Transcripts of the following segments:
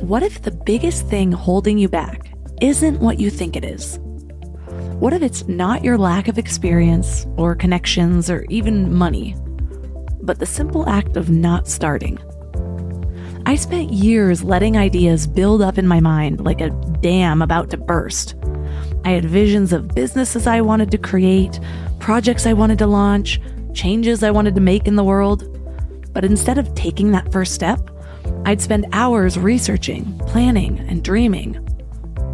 What if the biggest thing holding you back isn't what you think it is? What if it's not your lack of experience or connections or even money, but the simple act of not starting? I spent years letting ideas build up in my mind like a dam about to burst. I had visions of businesses I wanted to create, projects I wanted to launch, changes I wanted to make in the world. But instead of taking that first step, I'd spend hours researching, planning, and dreaming.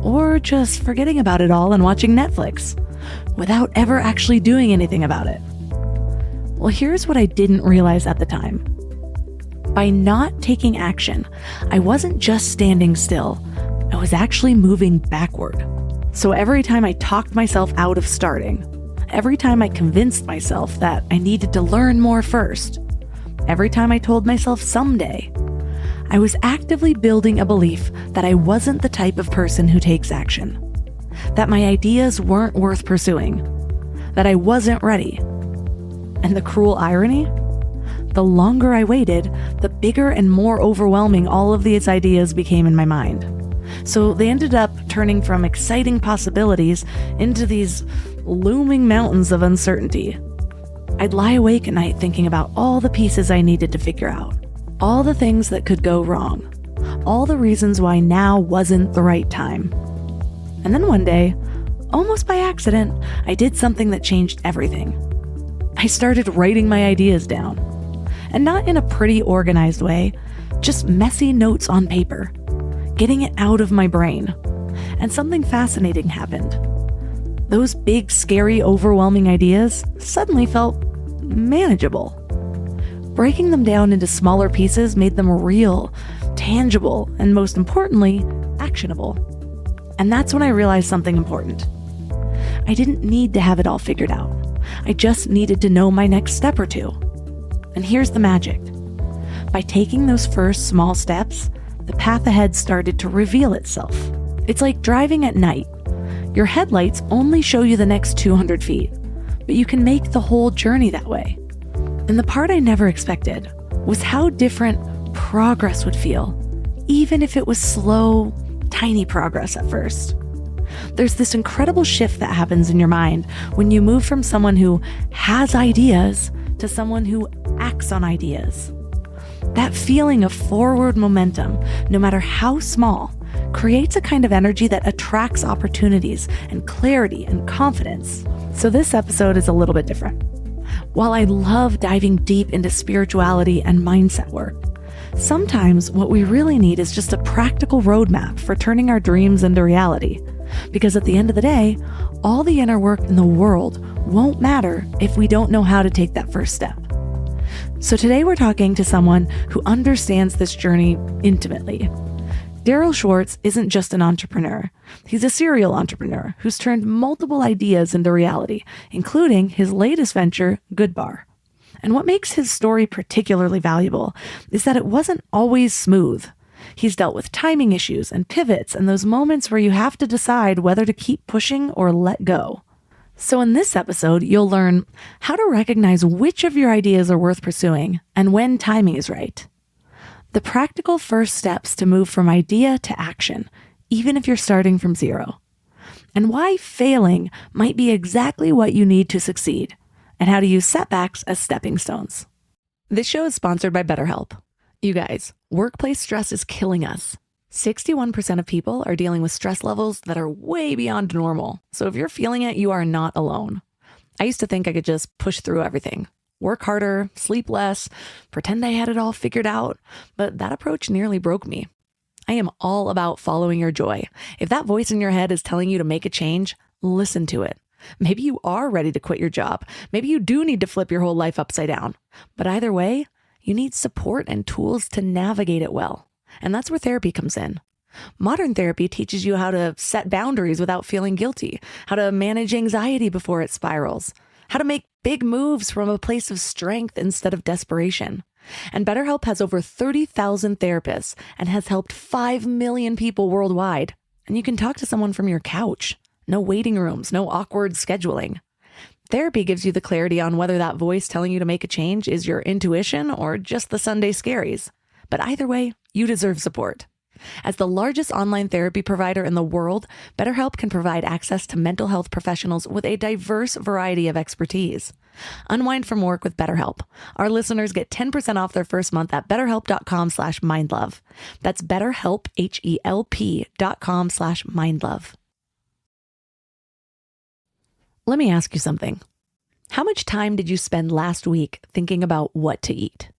Or just forgetting about it all and watching Netflix, without ever actually doing anything about it. Well, here's what I didn't realize at the time. By not taking action, I wasn't just standing still, I was actually moving backward. So every time I talked myself out of starting, every time I convinced myself that I needed to learn more first, every time I told myself someday, I was actively building a belief that I wasn't the type of person who takes action, that my ideas weren't worth pursuing, that I wasn't ready. And the cruel irony? The longer I waited, the bigger and more overwhelming all of these ideas became in my mind. So they ended up turning from exciting possibilities into these looming mountains of uncertainty. I'd lie awake at night thinking about all the pieces I needed to figure out, all the things that could go wrong, all the reasons why now wasn't the right time. And then one day, almost by accident, I did something that changed everything. I started writing my ideas down. And not in a pretty organized way, just messy notes on paper, getting it out of my brain. And something fascinating happened. Those big, scary, overwhelming ideas suddenly felt manageable. Breaking them down into smaller pieces made them real, tangible, and most importantly, actionable. And that's when I realized something important. I didn't need to have it all figured out. I just needed to know my next step or two. And here's the magic. By taking those first small steps, the path ahead started to reveal itself. It's like driving at night. Your headlights only show you the next 200 feet, but you can make the whole journey that way. And the part I never expected was how different progress would feel, even if it was slow, tiny progress at first. There's this incredible shift that happens in your mind when you move from someone who has ideas to someone who acts on ideas. That feeling of forward momentum, no matter how small, creates a kind of energy that attracts opportunities and clarity and confidence. So this episode is a little bit different. While I love diving deep into spirituality and mindset work, sometimes what we really need is just a practical roadmap for turning our dreams into reality. Because at the end of the day, all the inner work in the world won't matter if we don't know how to take that first step. So today we're talking to someone who understands this journey intimately. Daryl Schwartz isn't just an entrepreneur. He's a serial entrepreneur who's turned multiple ideas into reality, including his latest venture, Good Bar. And what makes his story particularly valuable is that it wasn't always smooth. He's dealt with timing issues and pivots and those moments where you have to decide whether to keep pushing or let go. So in this episode, you'll learn how to recognize which of your ideas are worth pursuing and when timing is right. The practical first steps to move from idea to action, even if you're starting from zero. And why failing might be exactly what you need to succeed, and how to use setbacks as stepping stones. This show is sponsored by BetterHelp. You guys, workplace stress is killing us. 61% of people are dealing with stress levels that are way beyond normal. So if you're feeling it, you are not alone. I used to think I could just push through everything. Work harder, sleep less, pretend I had it all figured out. But that approach nearly broke me. I am all about following your joy. If that voice in your head is telling you to make a change, listen to it. Maybe you are ready to quit your job. Maybe you do need to flip your whole life upside down. But either way, you need support and tools to navigate it well. And that's where therapy comes in. Modern therapy teaches you how to set boundaries without feeling guilty, how to manage anxiety before it spirals, how to make big moves from a place of strength instead of desperation. And BetterHelp has over 30,000 therapists and has helped 5 million people worldwide. And you can talk to someone from your couch. No waiting rooms, no awkward scheduling. Therapy gives you the clarity on whether that voice telling you to make a change is your intuition or just the Sunday scaries. But either way, you deserve support. As the largest online therapy provider in the world, BetterHelp can provide access to mental health professionals with a diverse variety of expertise. Unwind from work with BetterHelp. Our listeners get 10% off their first month at betterhelp.com/mindlove. That's BetterHelp, HELP.com/mindlove. Let me ask you something. How much time did you spend last week thinking about what to eat?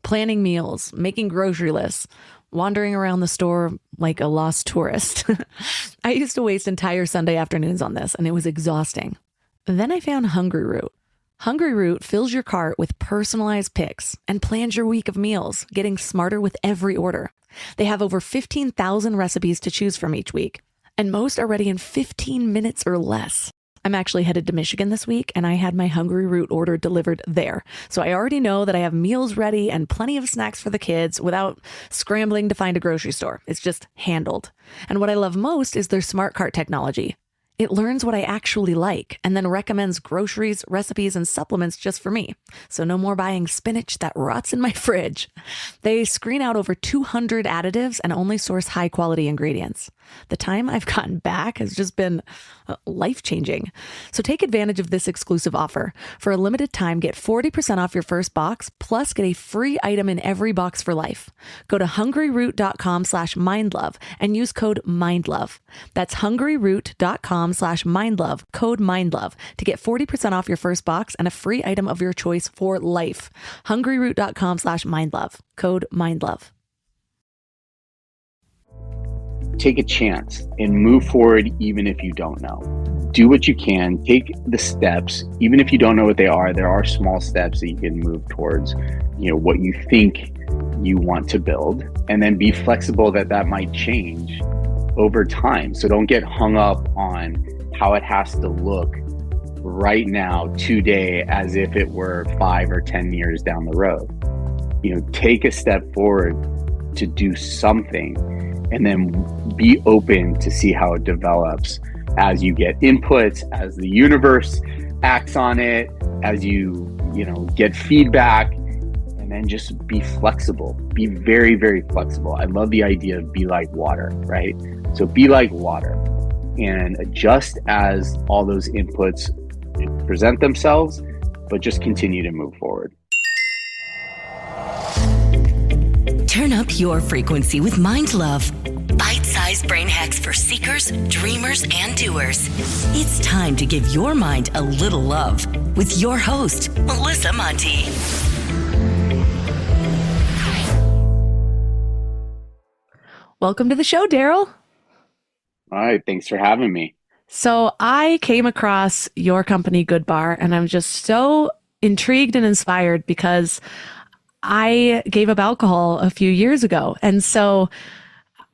Planning meals, making grocery lists, wandering around the store like a lost tourist. I used to waste entire Sunday afternoons on this, and it was exhausting. Then I found Hungry Root. Hungry Root fills your cart with personalized picks and plans your week of meals, getting smarter with every order. They have over 15,000 recipes to choose from each week, and most are ready in 15 minutes or less. I'm actually headed to Michigan this week, and I had my Hungry Root order delivered there. So I already know that I have meals ready and plenty of snacks for the kids without scrambling to find a grocery store. It's just handled. And what I love most is their smart cart technology. It learns what I actually like and then recommends groceries, recipes, and supplements just for me. So no more buying spinach that rots in my fridge. They screen out over 200 additives and only source high quality ingredients. The time I've gotten back has just been life-changing. So take advantage of this exclusive offer. For a limited time, get 40% off your first box, plus get a free item in every box for life. Go to hungryroot.com/mindlove and use code MINDLOVE. That's hungryroot.com/mindlove, code MINDLOVE, to get 40% off your first box and a free item of your choice for life. hungryroot.com/mindlove, code MINDLOVE. Take a chance and move forward even if you don't know. Do what you can. Take the steps, even if you don't know what they are. There are small steps that you can move towards, what you think you want to build, and then be flexible that might change over time. So don't get hung up on how it has to look right now, today, as if it were 5 or 10 years down the road. Take a step forward to do something, and then be open to see how it develops as you get inputs, as the universe acts on it, as you get feedback, and then just be flexible. Be very, very flexible. I love the idea of be like water, right? So be like water and adjust as all those inputs present themselves, but just continue to move forward. Turn up your frequency with MindLove. Bite-sized brain hacks for seekers, dreamers, and doers. It's time to give your mind a little love with your host, Melissa Monti. Welcome to the show, Daryl. All right. Thanks for having me. So I came across your company, Good Bar, and I'm just so intrigued and inspired because I gave up alcohol a few years ago. And so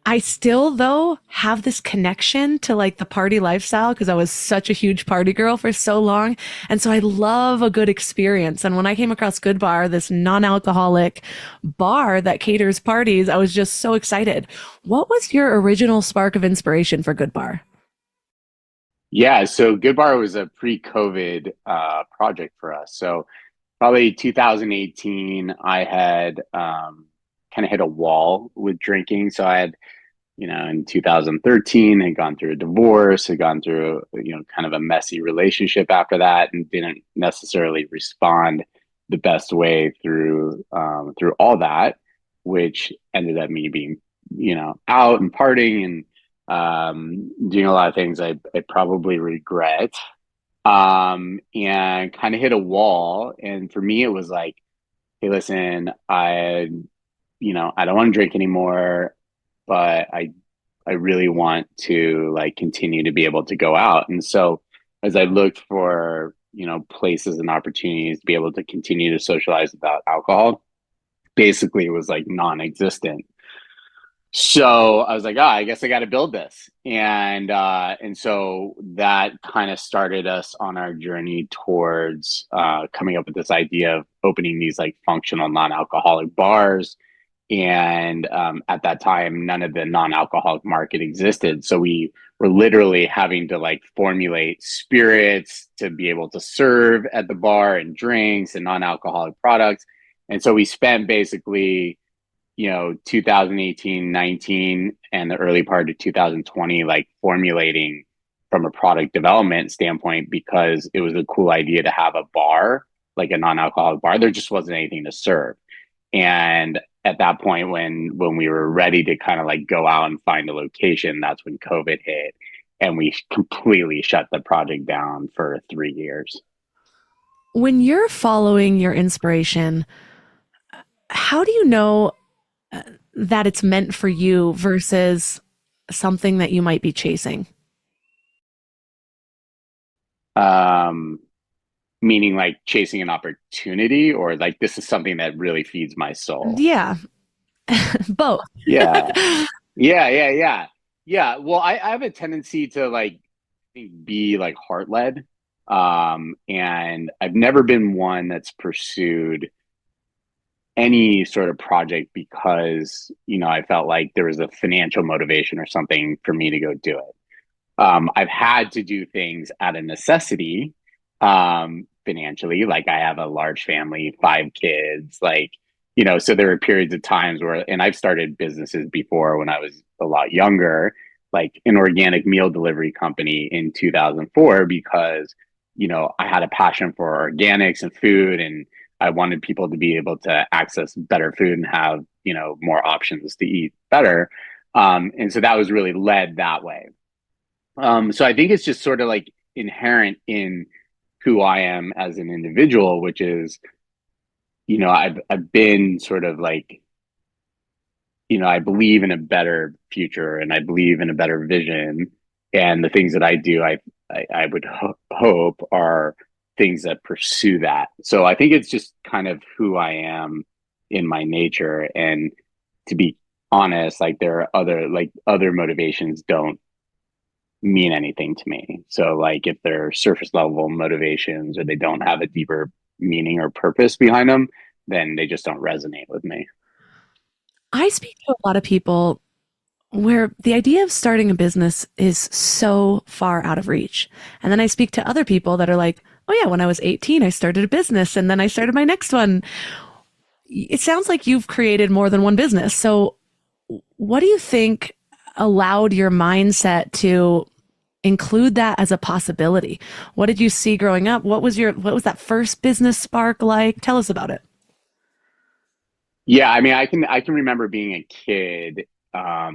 I still, though, have this connection to like the party lifestyle because I was such a huge party girl for so long. And so I love a good experience. And when I came across Good Bar, this non-alcoholic bar that caters parties, I was just so excited. What was your original spark of inspiration for Good Bar? Yeah, so Good Bar was a pre-COVID project for us. So probably 2018, I had kind of hit a wall with drinking. So I had, in 2013, had gone through a divorce, had gone through, kind of a messy relationship after that, and didn't necessarily respond the best way through all that, which ended up me being, out and partying and doing a lot of things I probably regret. And kind of hit a wall. And for me, it was like, hey, listen, I don't want to drink anymore, but I really want to like continue to be able to go out. And so as I looked for, places and opportunities to be able to continue to socialize without alcohol, basically it was like non-existent. So I was like, I guess I got to build this. And so that kind of started us on our journey towards coming up with this idea of opening these like functional non-alcoholic bars. And at that time, none of the non-alcoholic market existed. So we were literally having to like formulate spirits to be able to serve at the bar and drinks and non-alcoholic products. And so we spent basically 2018, 19, and the early part of 2020, like formulating from a product development standpoint, because it was a cool idea to have a bar, like a non-alcoholic bar. There just wasn't anything to serve. And at that point, when we were ready to kind of like go out and find a location, that's when COVID hit, and we completely shut the project down for 3 years. When you're following your inspiration, how do you know that it's meant for you versus something that you might be chasing? Meaning like chasing an opportunity, or like this is something that really feeds my soul. Yeah, both. Yeah. Yeah. Well, I have a tendency to like be like heart led. And I've never been one that's pursued any sort of project because, I felt like there was a financial motivation or something for me to go do it. I've had to do things out of necessity, financially. Like I have a large family, 5 kids, so there were periods of times where, and I've started businesses before when I was a lot younger, like an organic meal delivery company in 2004, because, I had a passion for organics and food, and I wanted people to be able to access better food and have, more options to eat better. And so that was really led that way. So I think it's just sort of like inherent in who I am as an individual, which is, I've been sort of like, I believe in a better future and I believe in a better vision. And the things that I do, I would hope are things that pursue that. So I think it's just kind of who I am in my nature. And to be honest, like there are other motivations don't mean anything to me. So like if they're surface level motivations or they don't have a deeper meaning or purpose behind them, then they just don't resonate with me. I speak to a lot of people where the idea of starting a business is so far out of reach. And then I speak to other people that are like, oh yeah, when I was 18, I started a business and then I started my next one. It sounds like you've created more than one business. So what do you think allowed your mindset to include that as a possibility? What did you see growing up? What was that first business spark like? Tell us about it. Yeah, I mean, I can remember being a kid. I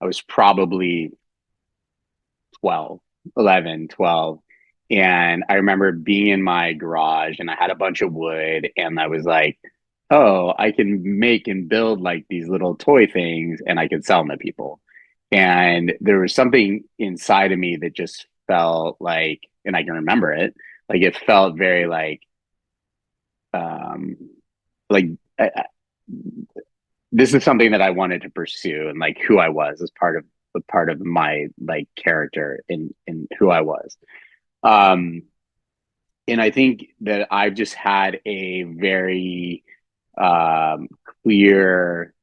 was probably 12, 11, 12. And I remember being in my garage and I had a bunch of wood and I was like, oh, I can make and build like these little toy things and I can sell them to people. And there was something inside of me that just felt like, and I can remember it, like it felt very um, like this is something that I wanted to pursue, and like who I was as part of my like character in who I was. Um, and I think that I've just had a very clear,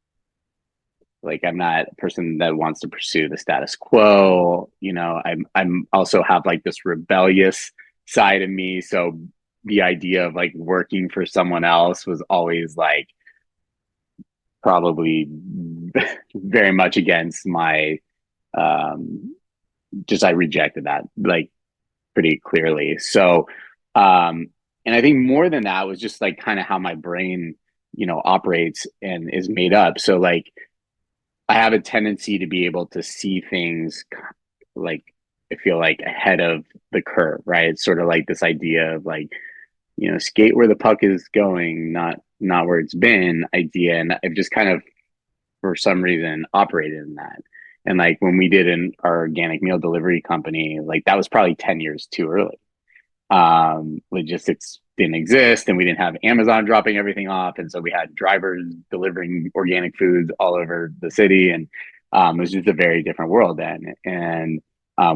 like I'm not a person that wants to pursue the status quo. I'm also have like this rebellious side of me. So the idea of like working for someone else was always like probably very much against my just I rejected that like pretty clearly. So and I think more than that was just like kind of how my brain, operates and is made up. So like I have a tendency to be able to see things like I feel like ahead of the curve, right? It's sort of like this idea of like, skate where the puck is going, not where it's been idea. And I've just kind of, for some reason, operated in that. And like when we did our organic meal delivery company, like that was probably 10 years too early. Logistics didn't exist and we didn't have Amazon dropping everything off. And so we had drivers delivering organic foods all over the city. And it was just a very different world then. And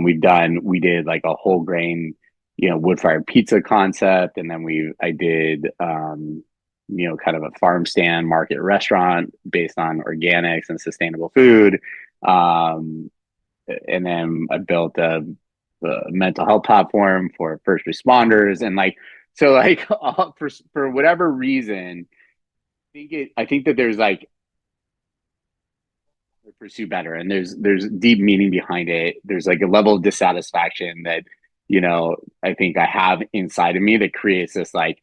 we did like a whole grain, wood fired pizza concept. And then I did, kind of a farm stand market restaurant based on organics and sustainable food. And then I built a mental health platform for first responders. And like, so like for whatever reason, I think that there's like pursue better. And there's deep meaning behind it. There's like a level of dissatisfaction that, I think I have inside of me that creates this like,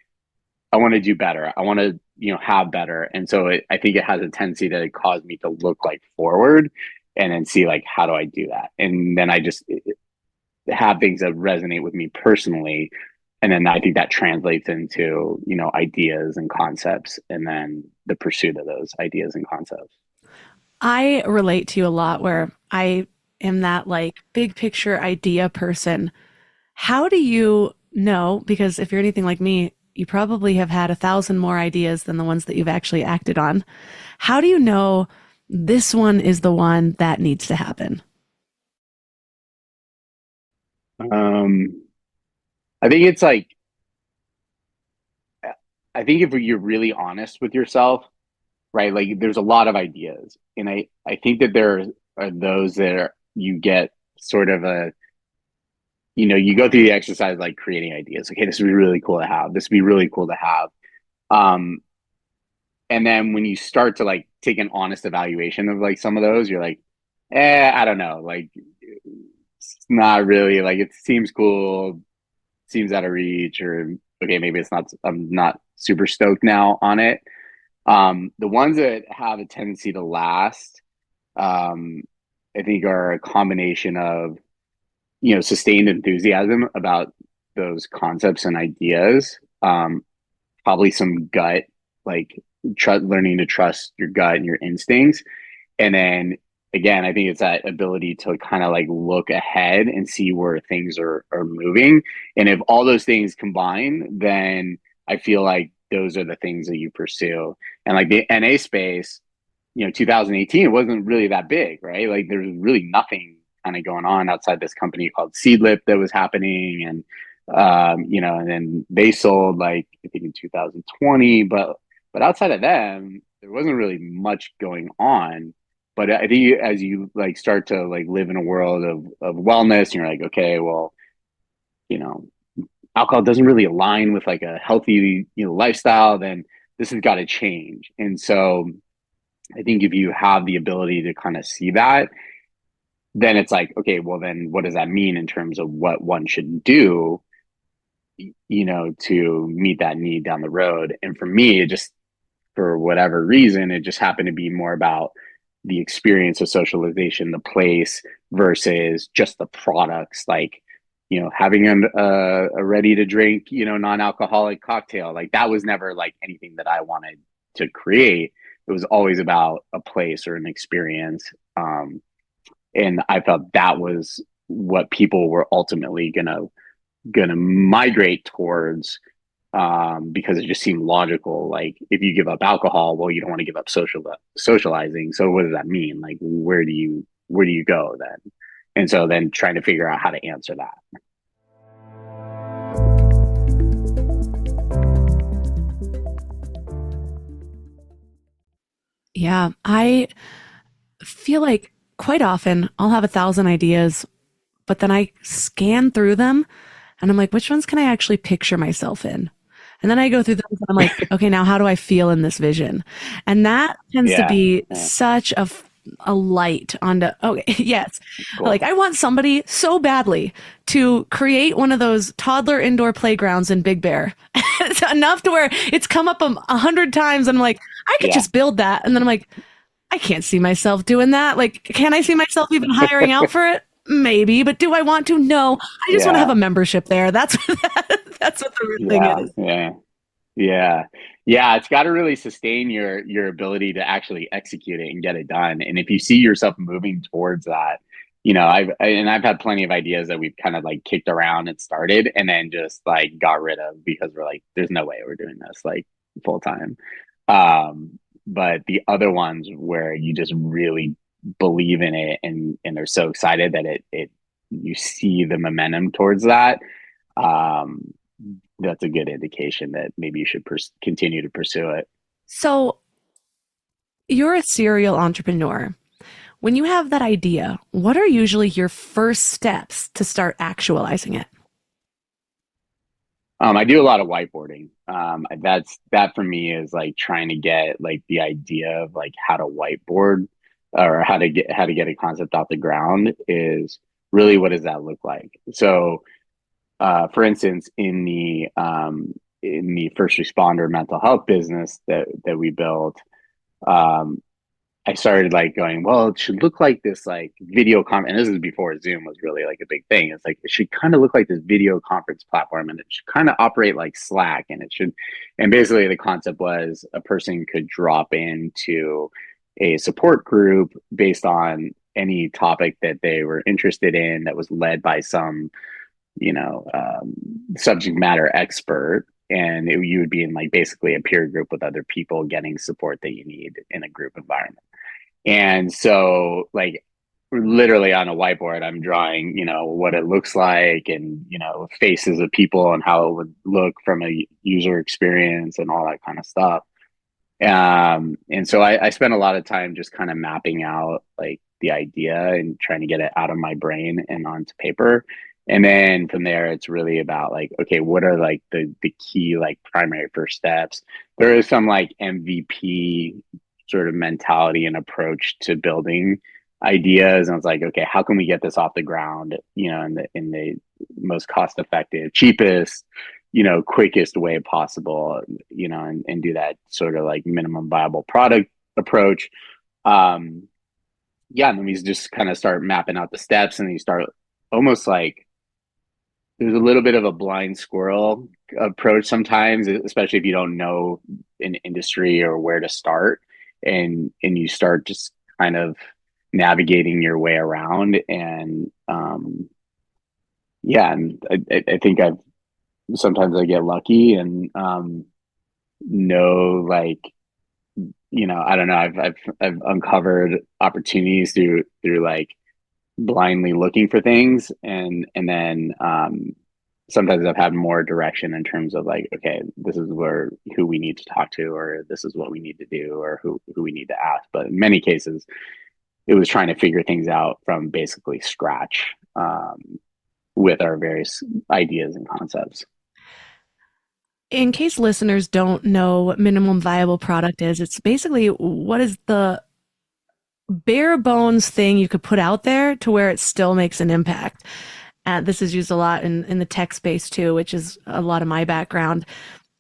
I want to do better. I want to, have better. And so I think it has a tendency that it caused me to look like forward and then see like, how do I do that? And then I just have things that resonate with me personally. And then I think that translates into, ideas and concepts, and then the pursuit of those ideas and concepts. I relate to you a lot where I am that like big picture idea person. How do you know? Because if you're anything like me, you probably have had 1,000 more ideas than the ones that you've actually acted on. How do you know this one is the one that needs to happen? Um, I think it's like, I think if you're really honest with yourself, right? Like there's a lot of ideas. And I think that there are those that you get sort of you go through the exercise like creating ideas. Okay, this would be really cool to have. This would be really cool to have. Um, and then when you start to like take an honest evaluation of like some of those, you're like, I don't know. Like it's not really like it seems cool, seems out of reach, or okay, maybe it's not. I'm not super stoked now on it. The ones that have a tendency to last, um, I think, are a combination of sustained enthusiasm about those concepts and ideas. Probably some gut, like learning to trust your gut and your instincts, and then again, I think it's that ability to kind of like look ahead and see where things are moving. And if all those things combine, then I feel like those are the things that you pursue. And like the NA space, 2018, it wasn't really that big, right? Like there's really nothing kind of going on outside this company called Seedlip that was happening. And, and then they sold like, I think in 2020, but outside of them, there wasn't really much going on. But I think as you like start to like live in a world of wellness, and you're like, okay, well, you know, alcohol doesn't really align with like a healthy, lifestyle, then this has got to change. And so I think if you have the ability to kind of see that, then it's like, okay, well, then what does that mean in terms of what one should do, to meet that need down the road? And for me, it just, for whatever reason, it just happened to be more about the experience of socialization, the place versus just the products, like, having a ready to drink, non-alcoholic cocktail. Like that was never like anything that I wanted to create. It was always about a place or an experience. And I felt that was what people were ultimately gonna migrate towards, because it just seemed logical. Like if you give up alcohol, well, you don't want to give up socializing. So what does that mean? Like where do you go then? And so then trying to figure out how to answer that. Yeah, I feel like quite often I'll have 1,000 ideas, but then I scan through them and I'm like, which ones can I actually picture myself in? And then I go through them and I'm like, okay, now how do I feel in this vision? And that tends to Yeah. be Yeah. such a light onto, okay, yes. Cool. Like I want somebody so badly to create one of those toddler indoor playgrounds in Big Bear. It's enough to where it's come up 100 times. And I'm like, I could Yeah. just build that. And then I'm like, I can't see myself doing that. Like, can I see myself even hiring out for it? Maybe, but do I want to? No. I just want to Yeah. have a membership there. That's that's what the real thing is. Yeah. It's got to really sustain your ability to actually execute it and get it done. And if you see yourself moving towards that, I've had plenty of ideas that we've kind of like kicked around and started and then just like got rid of because we're like, there's no way we're doing this like full time. But the other ones where you just really believe in it and are so excited that it you see the momentum towards that, um, that's a good indication that maybe you should continue to pursue it. So you're a serial entrepreneur. When you have that idea, what are usually your first steps to start actualizing it? I do a lot of whiteboarding. That for me is like trying to get like the idea of like how to whiteboard or how to get a concept off the ground is really, what does that look like? So, for instance, in the first responder mental health business that we built, um, I started like going, well, it should look like this like video and this is before Zoom was really like a big thing. It's like it should kind of look like this video conference platform, and it should kind of operate like Slack, and basically the concept was a person could drop into a support group based on any topic that they were interested in that was led by some, subject matter expert. And you would be in like basically a peer group with other people getting support that you need in a group environment. And so, like, literally on a whiteboard, I'm drawing, what it looks like, and, faces of people and how it would look from a user experience and all that kind of stuff. And so I spent a lot of time just kind of mapping out like the idea and trying to get it out of my brain and onto paper. And then from there, it's really about like, okay, what are like the key, like primary first steps? There is some like MVP sort of mentality and approach to building ideas. And I was like, okay, how can we get this off the ground, in the most cost effective, cheapest, quickest way possible, and do that sort of like minimum viable product approach. Yeah, and then we just kind of start mapping out the steps, and you start almost like there's a little bit of a blind squirrel approach sometimes, especially if you don't know an industry or where to start, and you start just kind of navigating your way around. And yeah, and I think sometimes I get lucky and know, like, I don't know, I've uncovered opportunities through like blindly looking for things, and then sometimes I've had more direction in terms of like, okay, this is who we need to talk to, or this is what we need to do, or who we need to ask. But in many cases, it was trying to figure things out from basically scratch, with our various ideas and concepts. In case listeners don't know what minimum viable product is, it's basically what is the bare bones thing you could put out there to where it still makes an impact. And this is used a lot in the tech space too, which is a lot of my background.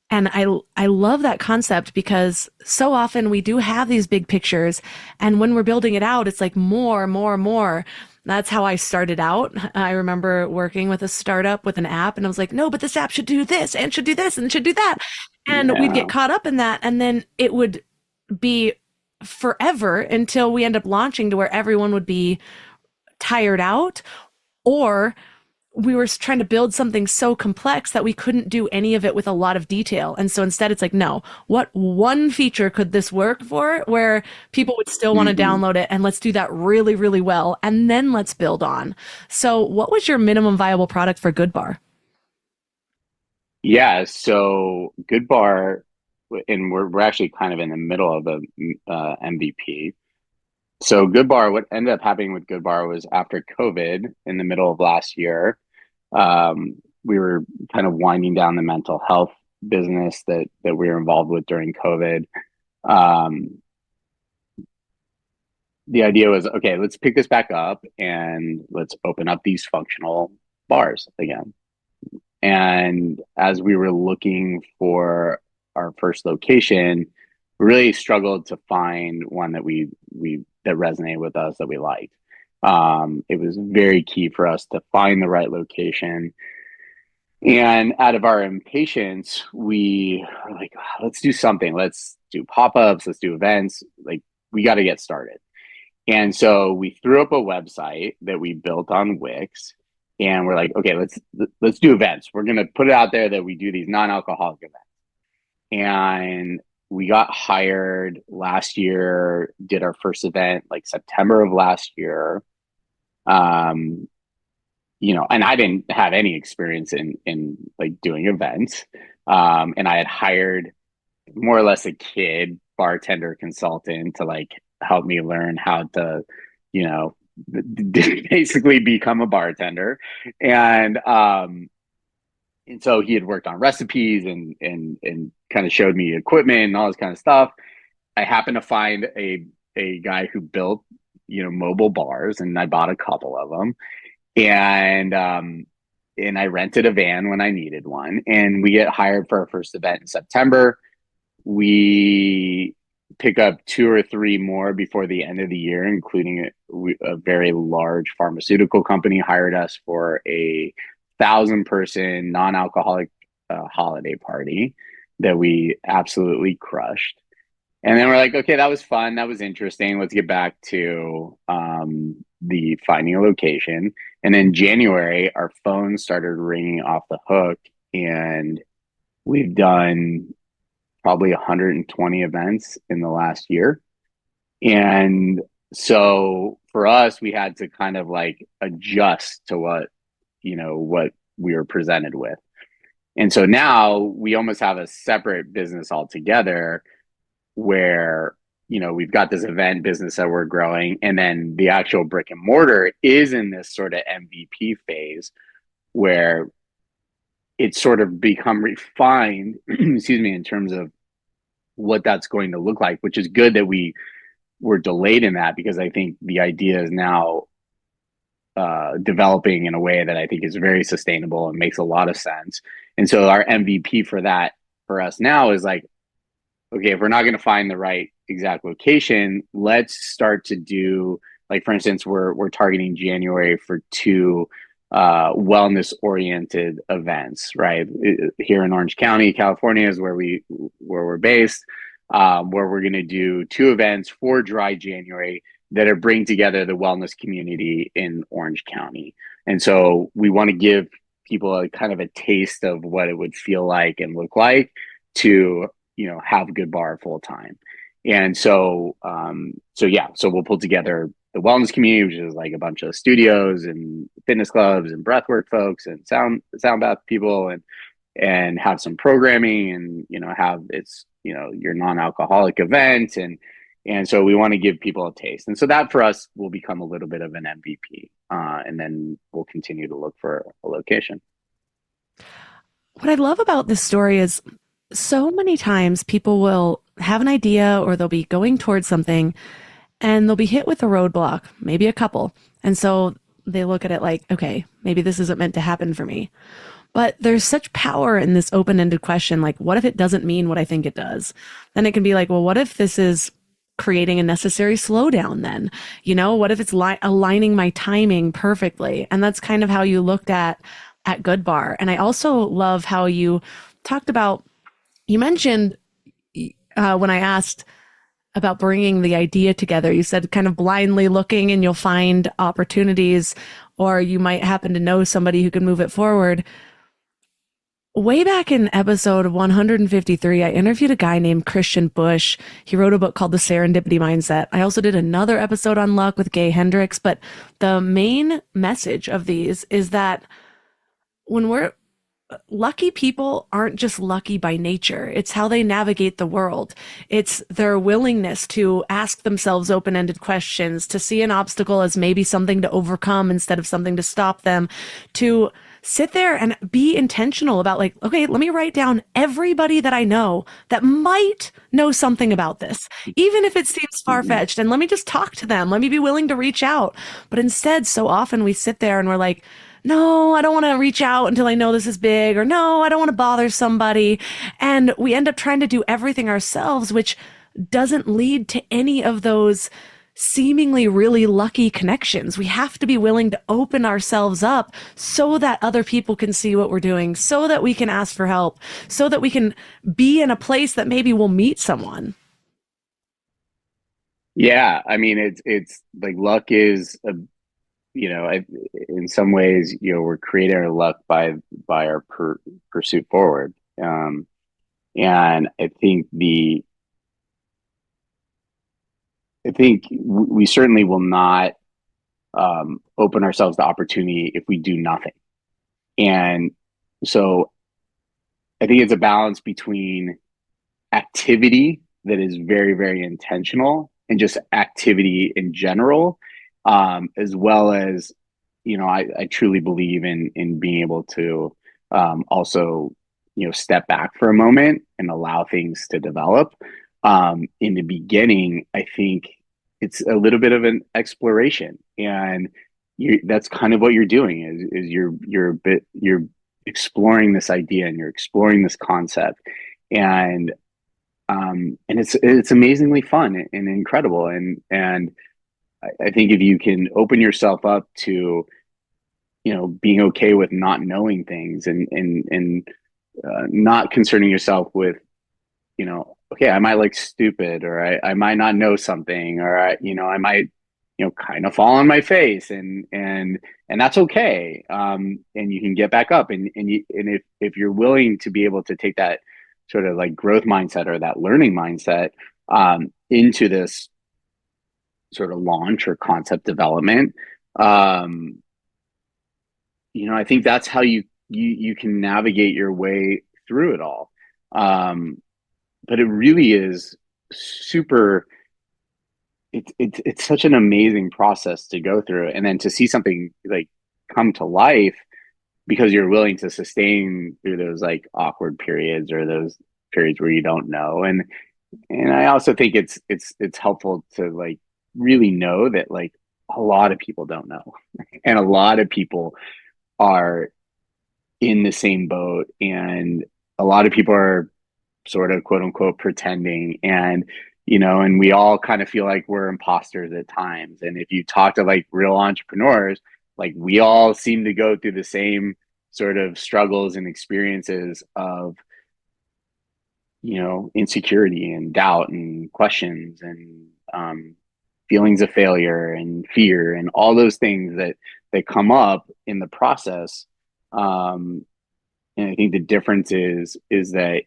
And I love that concept because so often we do have these big pictures, and when we're building it out, it's like more, more, more. That's how I started out. I remember working with a startup with an app, and I was like, no, but this app should do this and should do this and should do that. And we'd get caught up in that, and then it would be forever until we end up launching to where everyone would be tired out, or we were trying to build something so complex that we couldn't do any of it with a lot of detail. And so instead it's like, no, what one feature could this work for where people would still want to download it? And let's do that really, really well. And then let's build on. So what was your minimum viable product for Good Bar? Yeah. So Good Bar, and we're actually kind of in the middle of a MVP. So Good Bar, what ended up happening with Good Bar was after COVID in the middle of last year, we were kind of winding down the mental health business that we were involved with during COVID. The idea was, okay, let's pick this back up and let's open up these functional bars again. And as we were looking for our first location, we really struggled to find one that that resonated with us, that we liked. It was very key for us to find the right location. And out of our impatience, we were like, let's do something. Let's do pop-ups, let's do events. Like, we got to get started. And so we threw up a website that we built on Wix, and we're like, okay, let's do events. We're going to put it out there that we do these non-alcoholic events. And we got hired last year, did our first event like September of last year. And I didn't have any experience in like doing events. And I had hired more or less a kid bartender consultant to like help me learn how to, basically become a bartender. And so he had worked on recipes and kind of showed me equipment and all this kind of stuff. I happened to find a guy who built mobile bars, and I bought a couple of them. And I rented a van when I needed one, and we get hired for our first event in September. We pick up 2 or 3 more before the end of the year, including a very large pharmaceutical company hired us for a 1,000-person non-alcoholic holiday party that we absolutely crushed. And then we're like, okay, that was fun. That was interesting. Let's get back to the finding a location. And then January, our phones started ringing off the hook, and we've done probably 120 events in the last year. And so for us, we had to kind of like adjust to what we were presented with. And so now we almost have a separate business altogether where, we've got this event business that we're growing, and then the actual brick and mortar is in this sort of MVP phase where it's sort of become refined, excuse me, in terms of what that's going to look like, which is good that we were delayed in that, because I think the idea is now developing in a way that I think is very sustainable and makes a lot of sense. And so our MVP for that for us now is like, okay, if we're not going to find the right exact location, let's start to do, like, for instance, we're targeting January for 2 wellness oriented events, right? Here in Orange County, California is where we're based, where we're going to do 2 events for dry January that are bring together the wellness community in Orange County. And so we want to give people a kind of a taste of what it would feel like and look like to, have Good Bar full time. And so we'll pull together the wellness community, which is like a bunch of studios and fitness clubs and breathwork folks and sound bath people, and have some programming, and have it's your non-alcoholic event, and so we want to give people a taste, and so that for us will become a little bit of an MVP, and then we'll continue to look for a location. What I love about this story is so many times people will have an idea, or they'll be going towards something, and they'll be hit with a roadblock, maybe a couple. And so they look at it like, okay, maybe this isn't meant to happen for me. But there's such power in this open-ended question, like, what if it doesn't mean what I think it does? Then it can be like, well, what if this is creating a necessary slowdown then? What if it's aligning my timing perfectly? And that's kind of how you looked at Good Bar. And I also love how you talked about, you mentioned when I asked about bringing the idea together, you said kind of blindly looking and you'll find opportunities, or you might happen to know somebody who can move it forward. Way back in episode 153, I interviewed a guy named Christian Bush. He wrote a book called The Serendipity Mindset. I also did another episode on luck with Gay Hendricks, but the main message of these is that when we're lucky, people aren't just lucky by nature. It's how they navigate the world. It's their willingness to ask themselves open-ended questions, to see an obstacle as maybe something to overcome instead of something to stop them, to sit there and be intentional about like, okay, let me write down everybody that I know that might know something about this, even if it seems far-fetched, and let me just talk to them. Let me be willing to reach out. But instead, so often we sit there and we're like, no, I don't want to reach out until I know this is big, or no, I don't want to bother somebody. And we end up trying to do everything ourselves, which doesn't lead to any of those seemingly really lucky connections. We have to be willing to open ourselves up so that other people can see what we're doing, so that we can ask for help, so that we can be in a place that maybe we'll meet someone. Yeah, I mean, it's like luck is in some ways, we're creating our luck by our pursuit forward. And I think we certainly will not open ourselves to opportunity if we do nothing. And so I think it's a balance between activity that is very, very intentional and just activity in general, as well as, I truly believe in being able to also, step back for a moment and allow things to develop. In the beginning, I think it's a little bit of an exploration, and that's kind of what you're doing is you're exploring this idea and you're exploring this concept, and it's amazingly fun and incredible, and I think if you can open yourself up to, being okay with not knowing things, and not concerning yourself with, okay, I might look stupid, or I might not know something, or I might, kind of fall on my face, and that's okay. And you can get back up, and if you're willing to be able to take that sort of like growth mindset or that learning mindset, into this sort of launch or concept development, I think that's how you can navigate your way through it all. But it really is super. It's such an amazing process to go through, and then to see something like come to life because you're willing to sustain through those like awkward periods or those periods where you don't know. And I also think it's helpful to like really know that like a lot of people don't know, and a lot of people are in the same boat, and a lot of people are sort of quote unquote pretending, and we all kind of feel like we're imposters at times. And if you talk to like real entrepreneurs, like we all seem to go through the same sort of struggles and experiences of, insecurity and doubt and questions and feelings of failure and fear and all those things that come up in the process. And I think the difference is that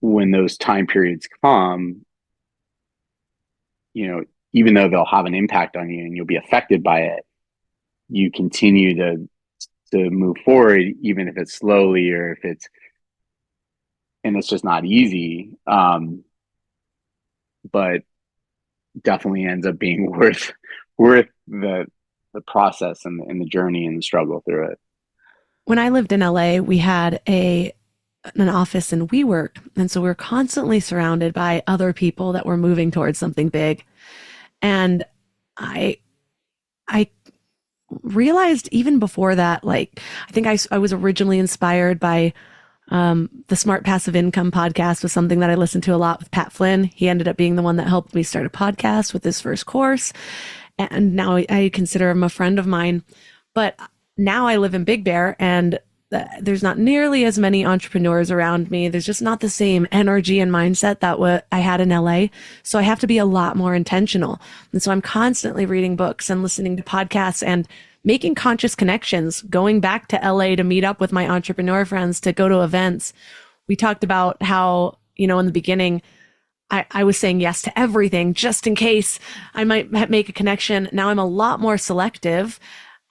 when those time periods come, even though they'll have an impact on you and you'll be affected by it, you continue to move forward, even if it's slowly or if it's just not easy. But definitely ends up being worth the process and the journey and the struggle through it. When I lived in LA, we had an office in WeWork. And so we were constantly surrounded by other people that were moving towards something big. And I realized even before that, like, I think I was originally inspired by the Smart Passive Income podcast, was something that I listened to a lot with Pat Flynn. He ended up being the one that helped me start a podcast with his first course. And now I consider him a friend of mine. But now I live in Big Bear, and there's not nearly as many entrepreneurs around me. There's just not the same energy and mindset that what I had in LA. So I have to be a lot more intentional. And so I'm constantly reading books and listening to podcasts and making conscious connections, going back to LA to meet up with my entrepreneur friends, to go to events. We talked about how, in the beginning, I was saying yes to everything just in case I might make a connection. Now I'm a lot more selective.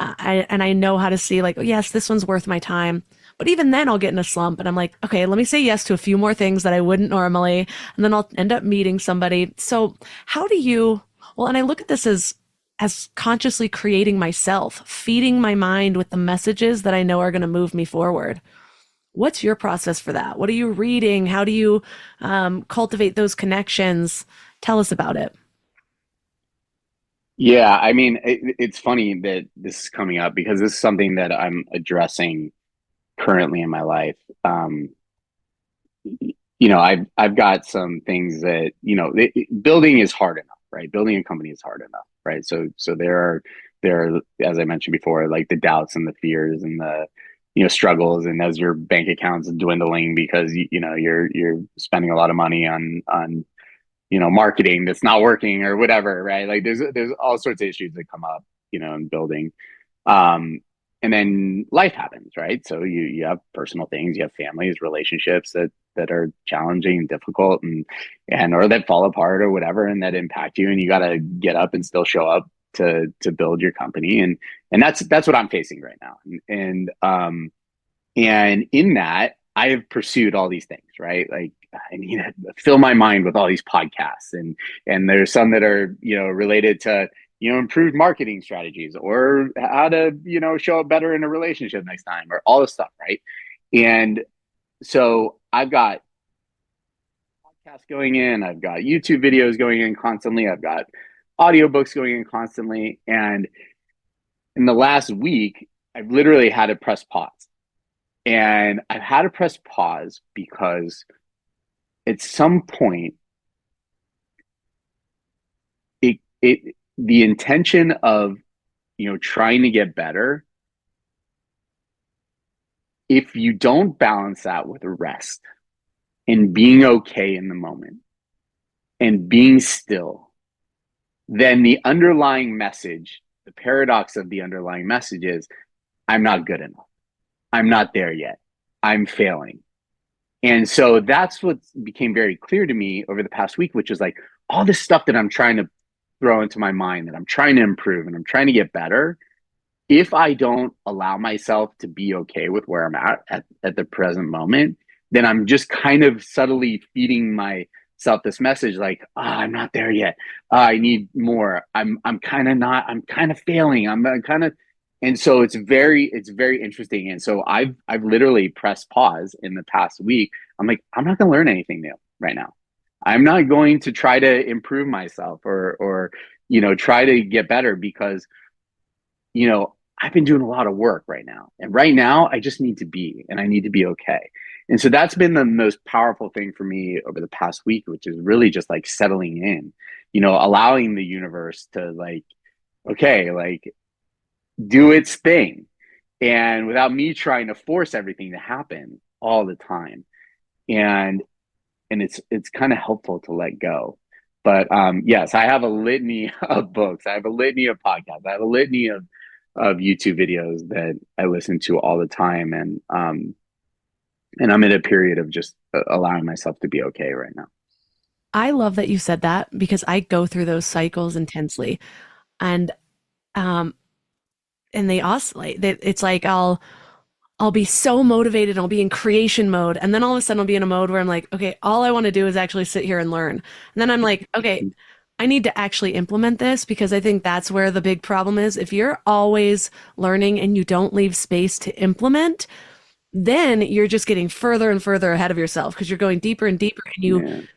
And I know how to see like, oh, yes, this one's worth my time. But even then I'll get in a slump and I'm like, okay, let me say yes to a few more things that I wouldn't normally. And then I'll end up meeting somebody. So how do you, and I look at this as consciously creating myself, feeding my mind with the messages that I know are going to move me forward. What's your process for that? What are you reading? How do you cultivate those connections? Tell us about it. Yeah, I mean, it's funny that this is coming up because this is something that I'm addressing currently in my life. I've got some things that, building is hard enough, right? Building a company is hard enough, right? So there are, as I mentioned before, like the doubts and the fears and the, struggles, and as your bank account's dwindling because you're spending a lot of money on marketing that's not working or whatever, right? Like there's all sorts of issues that come up, in building. And then life happens, right? So you have personal things, you have families, relationships that are challenging and difficult and or that fall apart or whatever, and that impact you, and you got to get up and still show up to build your company. And that's what I'm facing right now. And in that, I have pursued all these things, right? Like I need to fill my mind with all these podcasts, and there's some that are, related to, improved marketing strategies or how to, show up better in a relationship next time or all this stuff. Right. And so I've got podcasts going in, I've got YouTube videos going in constantly, I've got audiobooks going in constantly. And in the last week, I've literally had to press pause. And I've had to press pause because at some point, the intention of, trying to get better, if you don't balance that with rest and being okay in the moment and being still, then the underlying message, the paradox of the underlying message is, I'm not good enough. I'm not there yet. I'm failing. And so that's what became very clear to me over the past week, which is like all this stuff that I'm trying to throw into my mind, that I'm trying to improve and I'm trying to get better. If I don't allow myself to be okay with where I'm at the present moment, then I'm just kind of subtly feeding myself this message like, I'm not there yet. I need more. I'm kind of not, I'm kind of failing. I'm kind of, and so it's very interesting. And so I've literally pressed pause in the past week. I'm like, I'm not going to learn anything new right now. I'm not going to try to improve myself or try to get better because, I've been doing a lot of work right now. And right now I just need to be, and I need to be okay. And so that's been the most powerful thing for me over the past week, which is really just like settling in, allowing the universe to do its thing. And without me trying to force everything to happen all the time. And it's kind of helpful to let go. But yes, I have a litany of books. I have a litany of podcasts. I have a litany of YouTube videos that I listen to all the time. And I'm in a period of just allowing myself to be okay right now. I love that you said that because I go through those cycles intensely, and they oscillate. It's like I'll be so motivated and I'll be in creation mode. And then all of a sudden I'll be in a mode where I'm like, okay, all I want to do is actually sit here and learn. And then I'm like, okay, I need to actually implement this, because I think that's where the big problem is. If you're always learning and you don't leave space to implement, then you're just getting further and further ahead of yourself because you're going deeper and deeper. And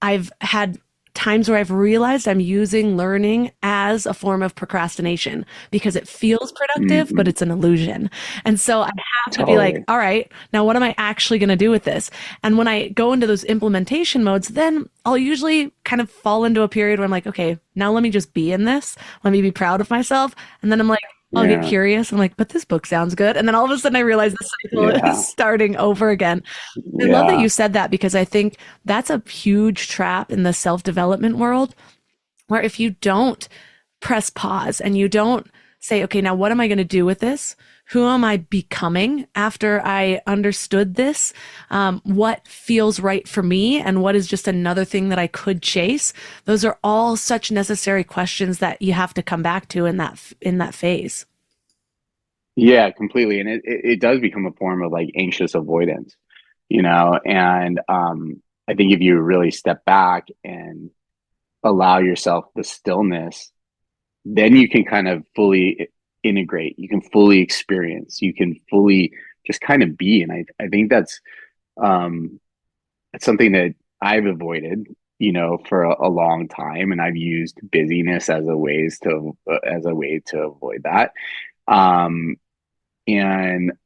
I've had times where I've realized I'm using learning as a form of procrastination because it feels productive, but it's an illusion. And so I have to be like, all right, now what am I actually going to do with this? And when I go into those implementation modes, then I'll usually kind of fall into a period where I'm like, okay, now let me just be in this. Let me be proud of myself. And then I'm like, I'll get curious. I'm like, but this book sounds good. And then all of a sudden I realize the cycle is starting over again. I love that you said that, because I think that's a huge trap in the self-development world, where if you don't press pause and you don't say, okay, now what am I going to do with this? Who am I becoming after I understood this? What feels right for me, and what is just another thing that I could chase? Those are all such necessary questions that you have to come back to in that phase. Yeah, completely. And it does become a form of like anxious avoidance, and I think if you really step back and allow yourself the stillness, then you can kind of fully integrate, you can fully experience, you can fully just kind of be. And I think that's something that I've avoided, for a long time. And I've used busyness as a way to avoid that. And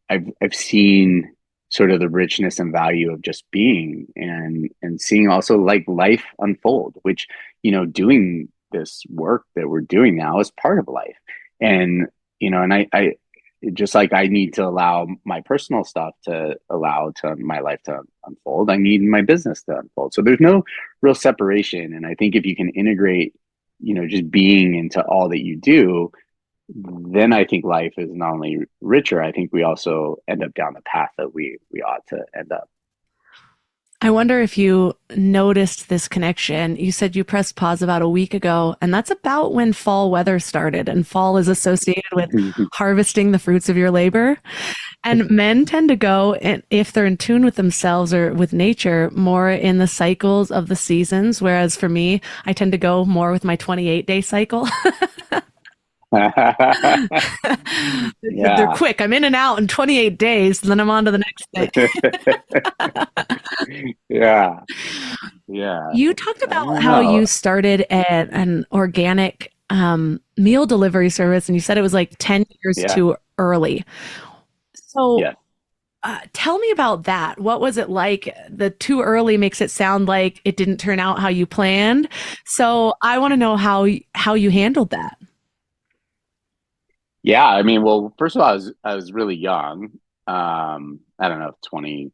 I've seen sort of the richness and value of just being and seeing also like life unfold, which, doing this work that we're doing now is part of life. And, and I just like I need to allow my personal stuff to allow to my life to unfold, I need my business to unfold. So there's no real separation. And I think if you can integrate, just being into all that you do, then I think life is not only richer, I think we also end up down the path that we ought to end up. I wonder if you noticed this connection. You said you pressed pause about a week ago, and that's about when fall weather started, and fall is associated with harvesting the fruits of your labor. And men tend to go, and if they're in tune with themselves or with nature, more in the cycles of the seasons. Whereas for me, I tend to go more with my 28-day cycle. They're quick. I'm in and out in 28 days, and then I'm on to the next thing. Yeah. Yeah. You talked I about don't how know. you started an organic meal delivery service, and you said it was like 10 years Yeah. too early. So Yeah. tell me about that. What was it like? The too early makes it sound like it didn't turn out how you planned. So I want to know how you handled that. Yeah. I mean, well, first of all, I was really young. I don't know if 25,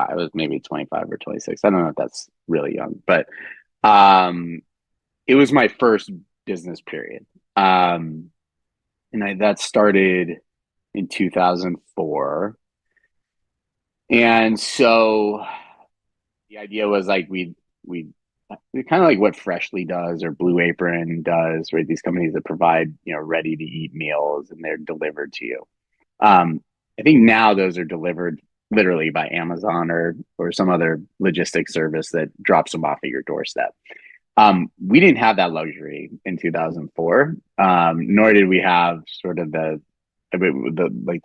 I was maybe 25 or 26. I don't know if that's really young, but um, it was my first business period. Um, that started in 2004. And so the idea was like we kind of like what Freshly does or Blue Apron does, right? These companies that provide, ready to eat meals and they're delivered to you. Um, I think now those are delivered literally by Amazon or some other logistics service that drops them off at your doorstep. We didn't have that luxury in 2004, nor did we have sort of the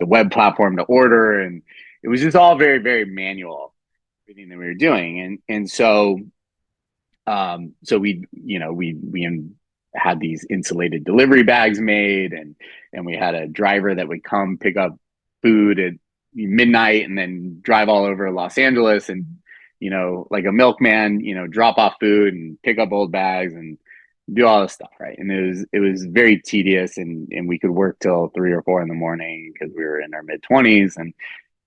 web platform to order, and it was just all very very manual, everything that we were doing, and so we had these insulated delivery bags made, and we had a driver that would come pick up food at midnight and then drive all over Los Angeles and like a milkman, drop off food and pick up old bags and do all this stuff, right? And it was very tedious, and we could work till 3 or 4 in the morning because we were in our mid 20s, and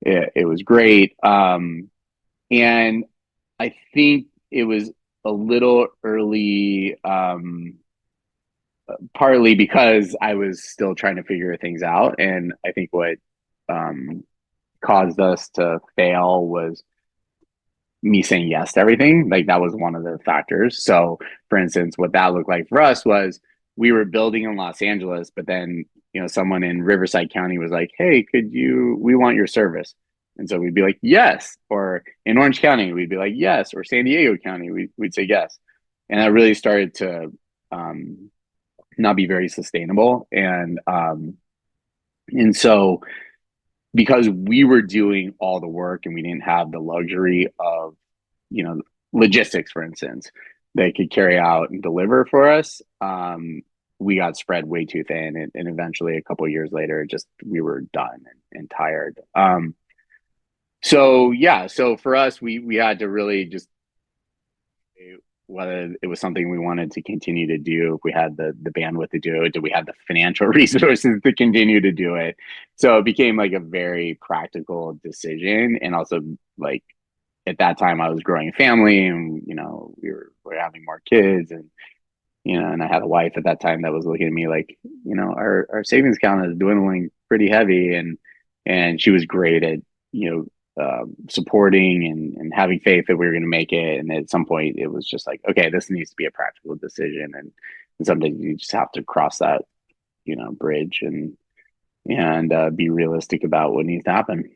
it was great. And I think it was a little early, partly because I was still trying to figure things out. And I think what um, caused us to fail was me saying yes to everything. Like that was one of the factors. So, for instance, what that looked like for us was we were building in Los Angeles, but then someone in Riverside County was like, "Hey, we want your service." And so we'd be like, "Yes." Or in Orange County, we'd be like, "Yes." Or San Diego County, we'd say yes. And that really started to um, not be very sustainable. And so because we were doing all the work and we didn't have the luxury of, you know, logistics, for instance, they could carry out and deliver for us. We got spread way too thin, and eventually, a couple of years later, just we were done and tired. So yeah, so for us, we had to really just whether it was something we wanted to continue to do, if we had the bandwidth to do it, did we have the financial resources to continue to do it? So it became like a very practical decision. And also, like, at that time I was growing a family, and we were having more kids, and I had a wife at that time that was looking at me like, our savings account is dwindling pretty heavy, and she was great at supporting and having faith that we were going to make it. And at some point, it was just like, okay, this needs to be a practical decision, and sometimes you just have to cross that bridge and be realistic about what needs to happen.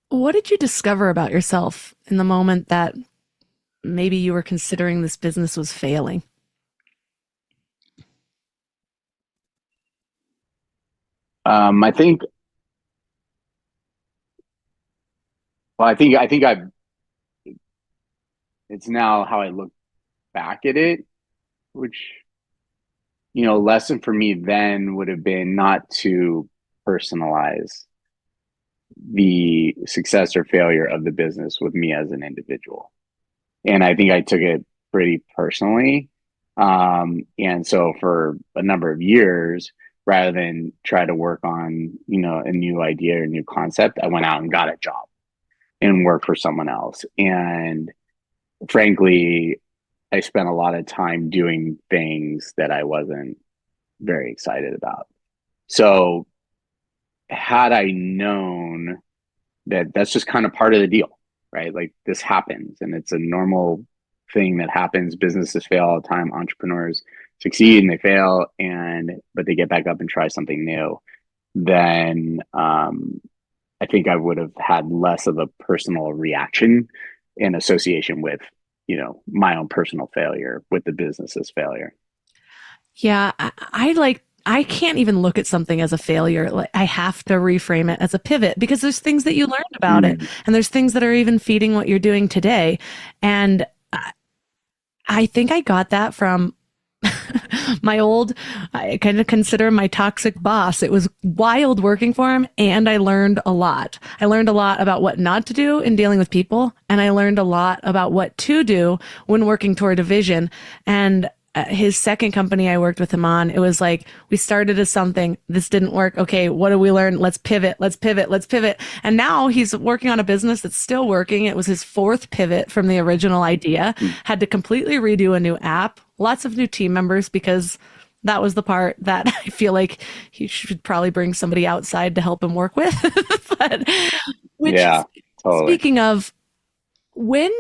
What did you discover about yourself in the moment that maybe you were considering this business was failing? I think. Well, I think I've. It's now how I look back at it, which lesson for me then would have been not to personalize the success or failure of the business with me as an individual. And I think I took it pretty personally. And so for a number of years, rather than try to work on, a new idea or a new concept, I went out and got a job and worked for someone else. And frankly, I spent a lot of time doing things that I wasn't very excited about. So had I known that that's just kind of part of the deal, right? Like this happens and it's a normal thing that happens. Businesses fail all the time. Entrepreneurs succeed and they fail, but they get back up and try something new. Then I think I would have had less of a personal reaction in association with, my own personal failure with the business's failure. Yeah, I can't even look at something as a failure. Like I have to reframe it as a pivot because there's things that you learned about it, Mm. and there's things that are even feeding what you're doing today. And I think I got that from my old, I kind of consider my toxic boss. It was wild working for him, and I learned a lot. I learned a lot about what not to do in dealing with people, and I learned a lot about what to do when working toward a vision. And his second company I worked with him on, it was like we started as something, this didn't work. Okay, what do we learn? Let's pivot, let's pivot, let's pivot. And now he's working on a business that's still working. It was his fourth pivot from the original idea, had to completely redo a new app, lots of new team members, because that was the part that I feel like he should probably bring somebody outside to help him work with. But which, Yeah, totally. speaking of, when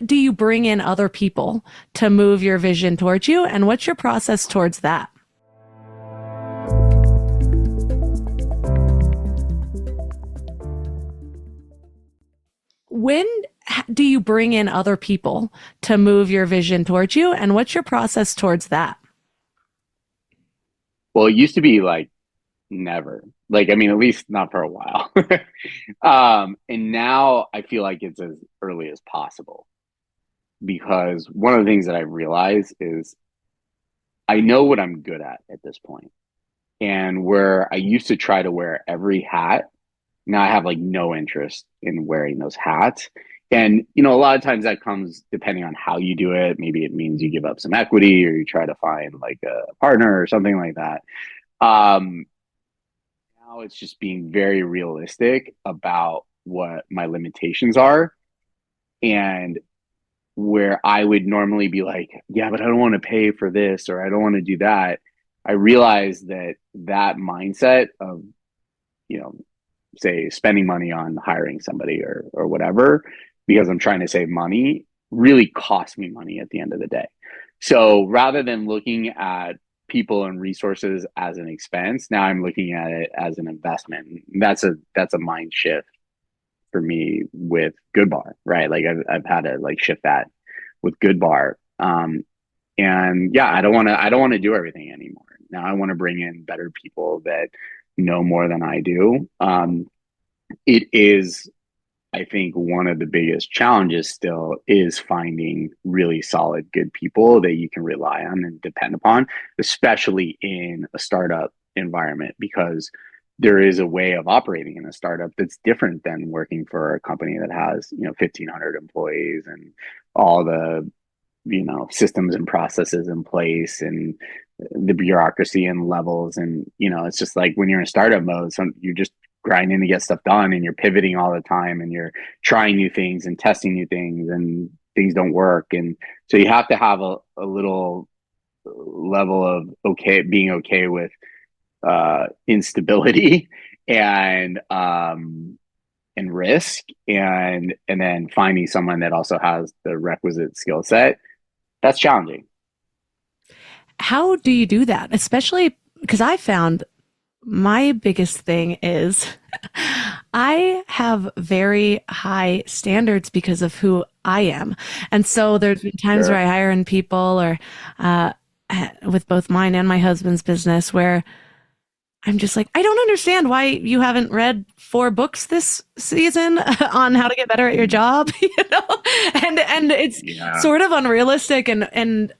do you bring in other people to move your vision towards you, and what's your process towards that? When do you bring in other people to move your vision towards you, and what's your process towards that? Well, it used to be like never. Like, I mean, at least not for a while. And now I feel like it's as early as possible, because one of the things that I realize is I know what I'm good at this point. And where I used to try to wear every hat, now I have like no interest in wearing those hats. And, you know, a lot of times that comes depending on how you do it. Maybe it means you give up some equity, or you try to find like a partner or something like that. Um, Now it's just being very realistic about what my limitations are, and where I would normally be like, yeah, but I don't want to pay for this, or I don't want to do that. I realize that that mindset of, you know, say spending money on hiring somebody or whatever, because I'm trying to save money, really costs me money at the end of the day. So rather than looking at people and resources as an expense, now I'm looking at it as an investment. That's a mind shift for me with Good Bar, right? Like I've had to like shift that with Good Bar. And yeah, I don't want to do everything anymore. Now I want to bring in better people that know more than I do. It is, I think, one of the biggest challenges still is finding really solid, good people that you can rely on and depend upon, especially in a startup environment, because there is a way of operating in a startup that's different than working for a company that has, 1,500 employees and all the, systems and processes in place, and the bureaucracy and levels. And, it's just like when you're in startup mode, you're just grinding to get stuff done, and you're pivoting all the time, and you're trying new things and testing new things, and things don't work. And so you have to have a little level of being okay with instability and risk, and then finding someone that also has the requisite skill set. That's challenging. How do you do that? Especially because I found my biggest thing is I have very high standards because of who I am. And so there's been times Sure. where I hire in people, or with both mine and my husband's business, where I'm just like, I don't understand why you haven't read 4 books this season on how to get better at your job, and it's Yeah. sort of unrealistic. And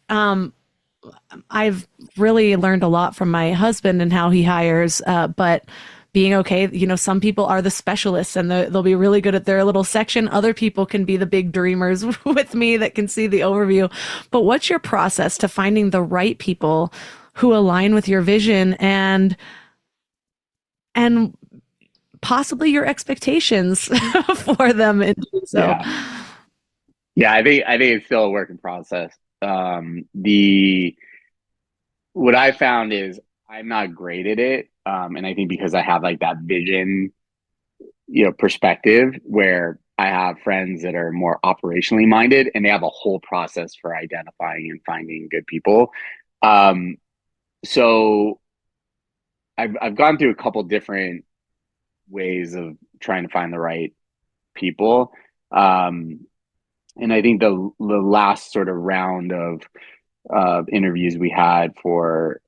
I've really learned a lot from my husband and how he hires, but being okay, some people are the specialists, and they'll be really good at their little section. Other people can be the big dreamers with me that can see the overview. But what's your process to finding the right people who align with your vision and possibly your expectations for them? And so, Yeah, I think it's still a work in process. What I found is I'm not great at it, and I think because I have like that vision, perspective, where I have friends that are more operationally minded, and they have a whole process for identifying and finding good people. So I've gone through a couple different ways of trying to find the right people. And I think the last sort of round of interviews we had for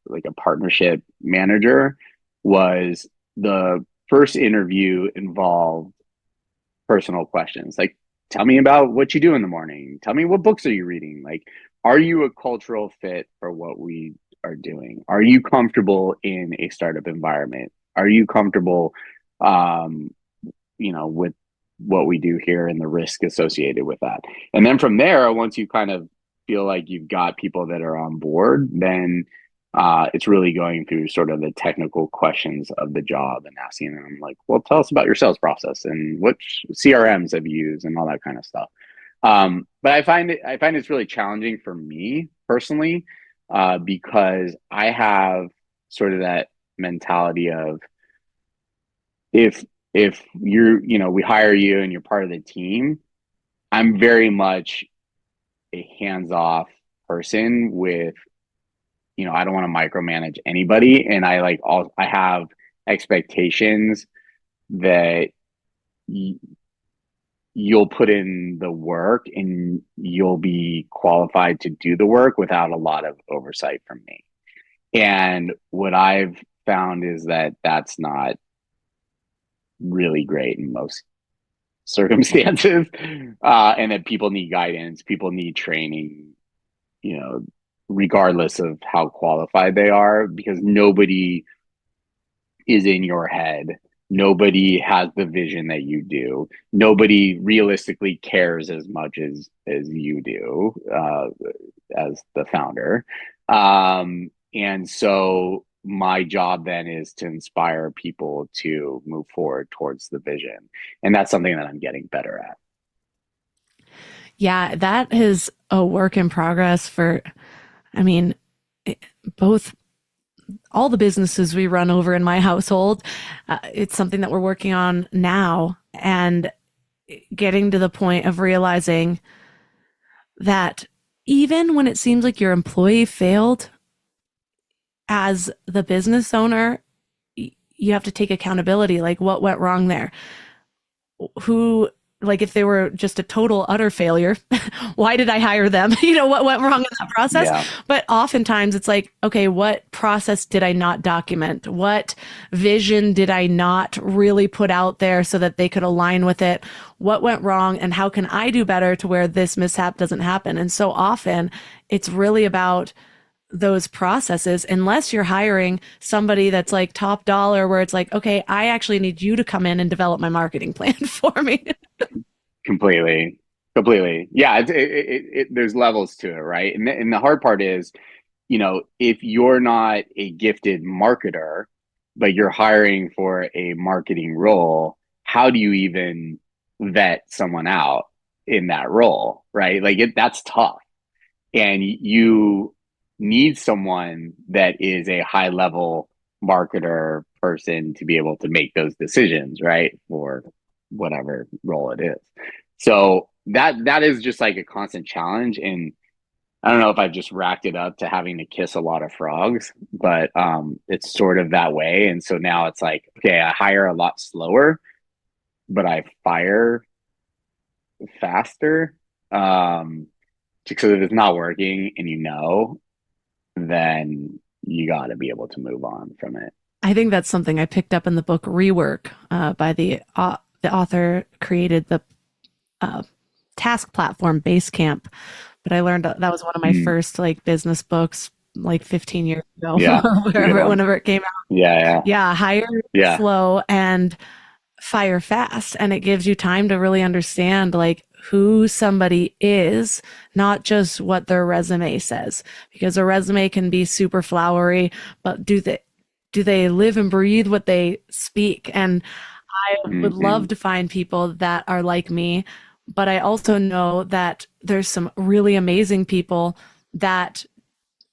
like a partnership manager the first interview involved personal questions. Like tell me about what you do in the morning. Tell me, what books are you reading? Like, are you a cultural fit for what we are doing? Are you comfortable in a startup environment? Are you comfortable, um, with what we do here and the risk associated with that? And then from there, once you kind of feel like you've got people that are on board, then it's really going through sort of the technical questions of the job and asking them, like, well, tell us about your sales process and which CRMs have you used and all that kind of stuff. But I find it's really challenging for me personally, because I have sort of that mentality of, if we hire you and you're part of the team, I'm very much a hands-off person with, I don't want to micromanage anybody. And I have expectations that you'll put in the work and you'll be qualified to do the work without a lot of oversight from me. And what I've found is that that's not really great in most circumstances, and that people need guidance, people need training, regardless of how qualified they are, because nobody is in your head. Nobody has the vision that you do. Nobody realistically cares as much as you do, as the founder. And so my job then is to inspire people to move forward towards the vision. And that's something that I'm getting better at. Yeah, that is a work in progress both all the businesses we run over in my household. It's something that we're working on now, and getting to the point of realizing that even when it seems like your employee failed, as the business owner, you have to take accountability. Like, what went wrong there? If they were just a total utter failure, why did I hire them? What went wrong in that process? Yeah. But oftentimes it's like, okay, what process did I not document? What vision did I not really put out there so that they could align with it? What went wrong, and how can I do better to where this mishap doesn't happen? And so often it's really about those processes, unless you're hiring somebody that's like top dollar, where it's like, okay, I actually need you to come in and develop my marketing plan for me. Completely. Yeah. There's levels to it. Right. And the hard part is, if you're not a gifted marketer, but you're hiring for a marketing role, how do you even vet someone out in that role? Right. That's tough. And you need someone that is a high level marketer person to be able to make those decisions, right? For whatever role it is. So that is just like a constant challenge. And I don't know if I've just racked it up to having to kiss a lot of frogs, but it's sort of that way. And so now it's like, okay, I hire a lot slower, but I fire faster. Because if it's not working and then you got to be able to move on from it. I think that's something I picked up in the book Rework, by the author created the task platform Basecamp. But I learned that was one of my first business books, 15 years ago, whenever it came out. Yeah. Hire slow and fire fast. And it gives you time to really understand who somebody is, not just what their resume says, because a resume can be super flowery, but do they live and breathe what they speak? And I would love to find people that are like me, but I also know that there's some really amazing people that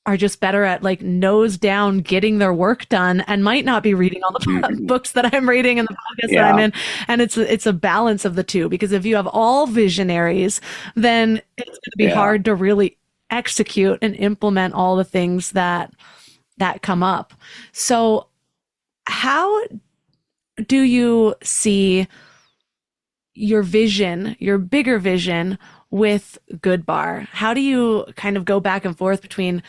are just better at nose down getting their work done, and might not be reading all the books that I'm reading and the podcasts that I'm in. And it's a balance of the two, because if you have all visionaries, then it's going to be hard to really execute and implement all the things that come up. So how do you see your vision, your bigger vision with Good Bar? How do you kind of go back and forth between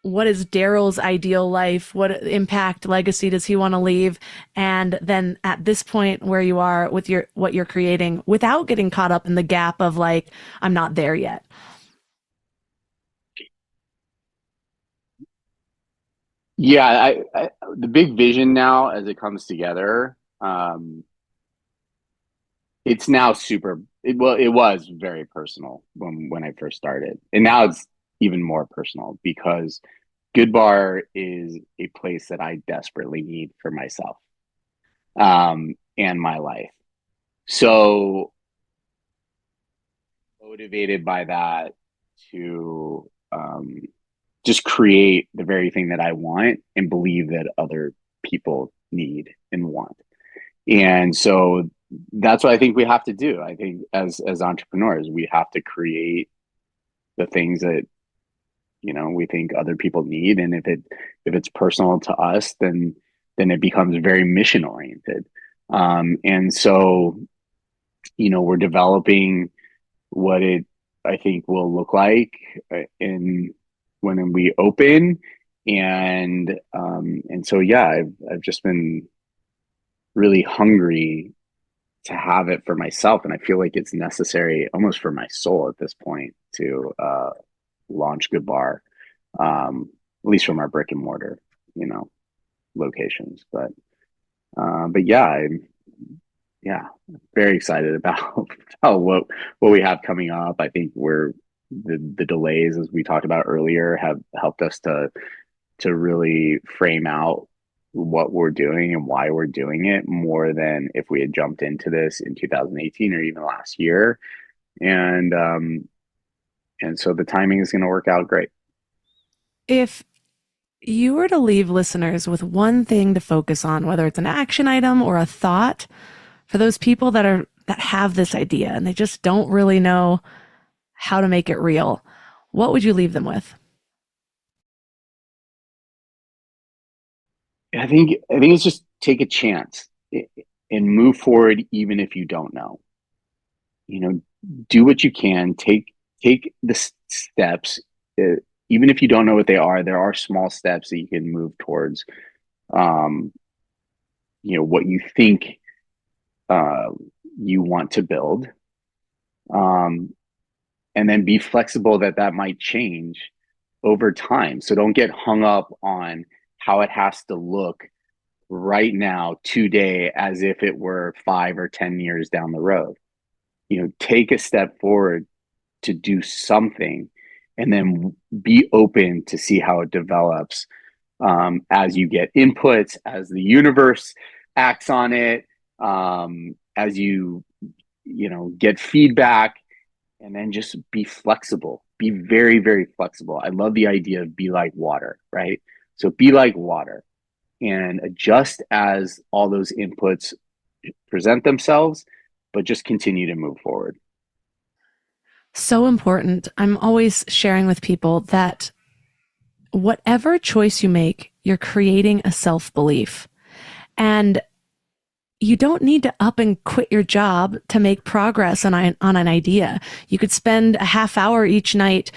what is Daryl's ideal life? What impact, legacy does he want to leave? And then at this point where you are with your what you're creating without getting caught up in the gap of like, I'm not there yet. Yeah, the big vision now as it comes together, it's now it was very personal when I first started. And now it's even more personal because Good Bar is a place that I desperately need for myself, and my life. So motivated by that to just create the very thing that I want and believe that other people need and want. And so that's what I think we have to do. I think as entrepreneurs, we have to create the things that we think other people need, and if it's personal to us, then it becomes very mission oriented. And so we're developing what it I think will look like in when we open, and so yeah, I've just been really hungry to have it for myself, and I feel like it's necessary almost for my soul at this point to launch Good Bar, at least from our brick and mortar, locations. But yeah, yeah, very excited about what we have coming up. I think the delays, as we talked about earlier, have helped us to really frame out what we're doing and why we're doing it more than if we had jumped into this in 2018 or even last year. And so the timing is going to work out great. If you were to leave listeners with one thing to focus on, whether it's an action item or a thought, for those people that have this idea and they just don't really know how to make it real, what would you leave them with? I think it's just take a chance and move forward, even if you don't know. Do what you can. Take the steps, even if you don't know what they are. There are small steps that you can move towards. What you think you want to build, and then be flexible that might change over time. So don't get hung up on how it has to look right now, today, as if it were 5 or 10 years down the road. Take a step forward to do something, and then be open to see how it develops, as you get inputs, as the universe acts on it, as you get feedback, and then just be flexible. Be very, very flexible. I love the idea of be like water, right? So be like water and adjust as all those inputs present themselves, but just continue to move forward. So important. I'm always sharing with people that whatever choice you make, you're creating a self-belief. And you don't need to up and quit your job to make progress on an idea. You could spend a half hour each night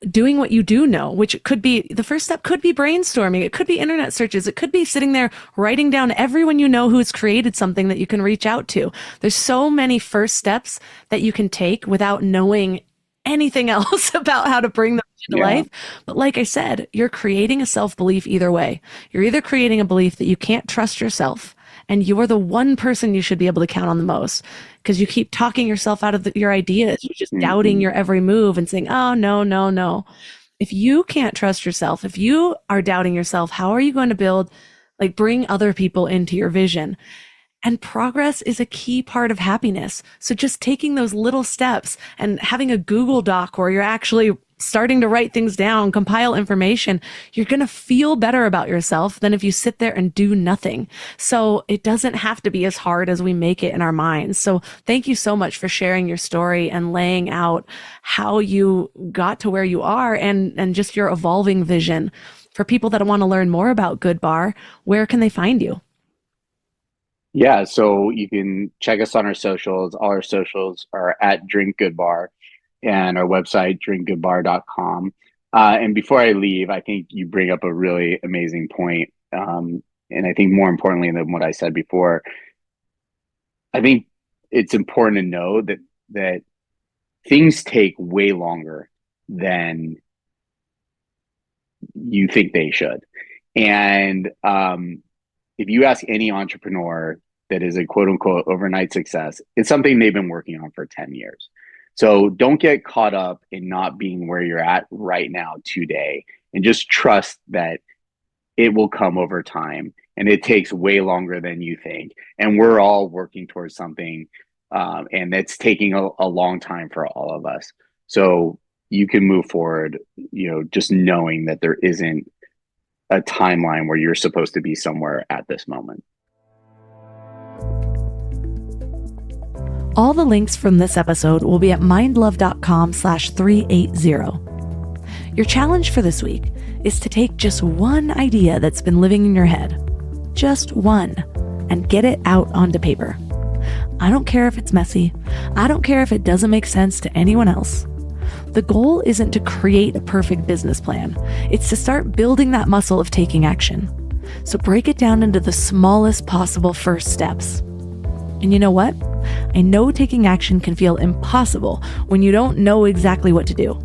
doing what you do know, which could be the first step, could be brainstorming. It could be internet searches. It could be sitting there writing down everyone you know who's created something that you can reach out to. There's so many first steps that you can take without knowing anything else about how to bring them to life. But like I said, you're creating a self-belief either way. You're either creating a belief that you can't trust yourself and you're the one person you should be able to count on the most because you keep talking yourself out of your ideas. You're just doubting your every move and saying, oh, no, no, no. If you can't trust yourself, if you are doubting yourself, how are you going to bring other people into your vision? And progress is a key part of happiness. So just taking those little steps and having a Google Doc where you're actually starting to write things down, compile information, you're going to feel better about yourself than if you sit there and do nothing. So it doesn't have to be as hard as we make it in our minds. So thank you so much for sharing your story and laying out how you got to where you are and just your evolving vision. For people that want to learn more about Good Bar, where can they find you? Yeah, so you can check us on our socials. All our socials are at Drink Good Bar, and our website, drinkgoodbar.com. And before I leave, I think you bring up a really amazing point. And I think more importantly than what I said before, I think it's important to know that things take way longer than you think they should. And if you ask any entrepreneur that is a quote unquote overnight success, it's something they've been working on for 10 years. So don't get caught up in not being where you're at right now today, and just trust that it will come over time, and it takes way longer than you think. And we're all working towards something, and that's taking a long time for all of us. So you can move forward, just knowing that there isn't a timeline where you're supposed to be somewhere at this moment. All the links from this episode will be at mindlove.com/380. Your challenge for this week is to take just one idea that's been living in your head, just one, and get it out onto paper. I don't care if it's messy. I don't care if it doesn't make sense to anyone else. The goal isn't to create a perfect business plan. It's to start building that muscle of taking action. So break it down into the smallest possible first steps. And you know what? I know taking action can feel impossible when you don't know exactly what to do.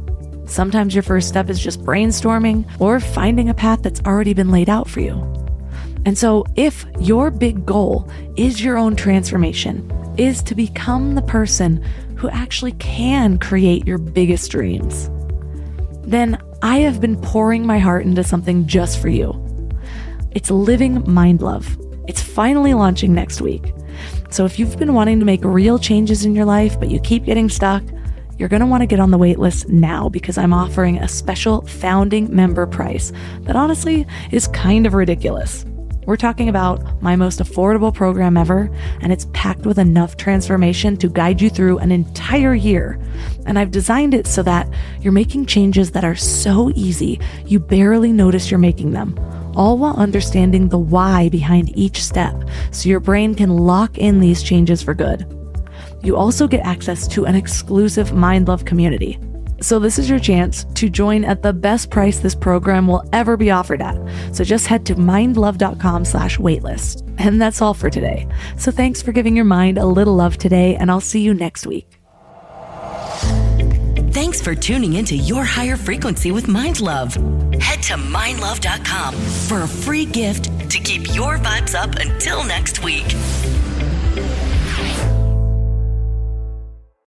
Sometimes your first step is just brainstorming or finding a path that's already been laid out for you. And so if your big goal is your own transformation, is to become the person who actually can create your biggest dreams, then I have been pouring my heart into something just for you. It's Living Mind Love. It's finally launching next week. So if you've been wanting to make real changes in your life, but you keep getting stuck, you're going to want to get on the wait list now, because I'm offering a special founding member price that honestly is kind of ridiculous. We're talking about my most affordable program ever, and it's packed with enough transformation to guide you through an entire year. And I've designed it so that you're making changes that are so easy, you barely notice you're making them, all while understanding the why behind each step, so your brain can lock in these changes for good. You also get access to an exclusive Mind Love community. So this is your chance to join at the best price this program will ever be offered at. So just head to mindlove.com/waitlist. And that's all for today. So thanks for giving your mind a little love today, and I'll see you next week. Thanks for tuning into Your Higher Frequency with Mind Love. Head to mindlove.com for a free gift to keep your vibes up until next week.